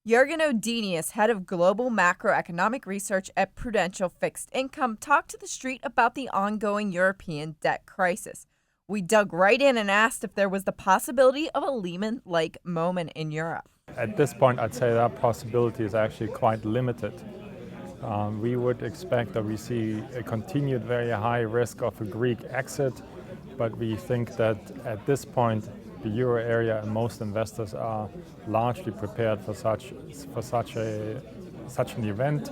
Jürgen Odenius, head of global macroeconomic research at Prudential Fixed Income, talked to the street about the ongoing European debt crisis. We dug right in and asked if there was the possibility of a Lehman-like moment in Europe. At this point, I'd say that possibility is actually quite limited. We would expect that we see a continued very high risk of a Greek exit, but we think that at this point, the euro area and most investors are largely prepared for such an event.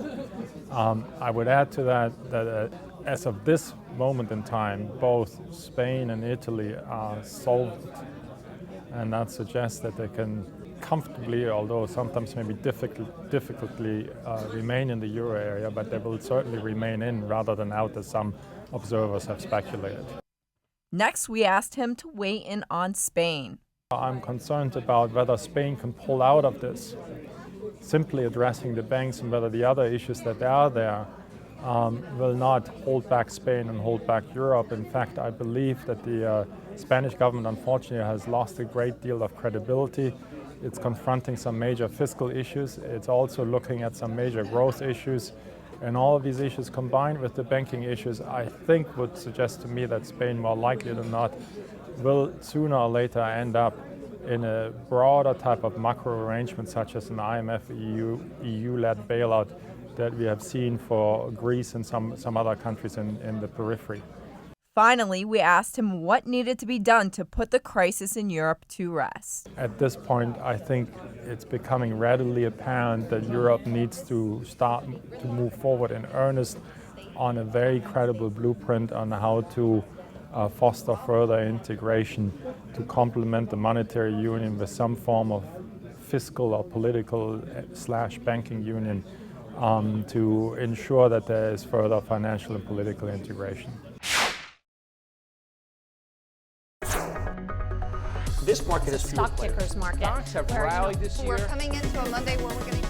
I would add to that as of this moment in time, both Spain and Italy are solvent, and that suggests that they can comfortably, although sometimes maybe difficultly, remain in the euro area, but they will certainly remain in rather than out, as some observers have speculated. Next, we asked him to weigh in on Spain. I'm concerned about whether Spain can pull out of this, simply addressing the banks, and whether the other issues that are there will not hold back Spain and hold back Europe. In fact, I believe that the Spanish government, unfortunately, has lost a great deal of credibility. It's confronting some major fiscal issues. It's also looking at some major growth issues. And all of these issues combined with the banking issues, I think would suggest to me that Spain, more likely than not, will sooner or later end up in a broader type of macro arrangement, such as an IMF EU-led bailout that we have seen for Greece and some other countries in the periphery. Finally, we asked him what needed to be done to put the crisis in Europe to rest. At this point, I think it's becoming readily apparent that Europe needs to start to move forward in earnest on a very credible blueprint on how to foster further integration to complement the monetary union with some form of fiscal or political / banking union to ensure that there is further financial and political integration. This market is fueled stock by pickers market. Stocks have rallied this year. We're coming into a Monday where we're going to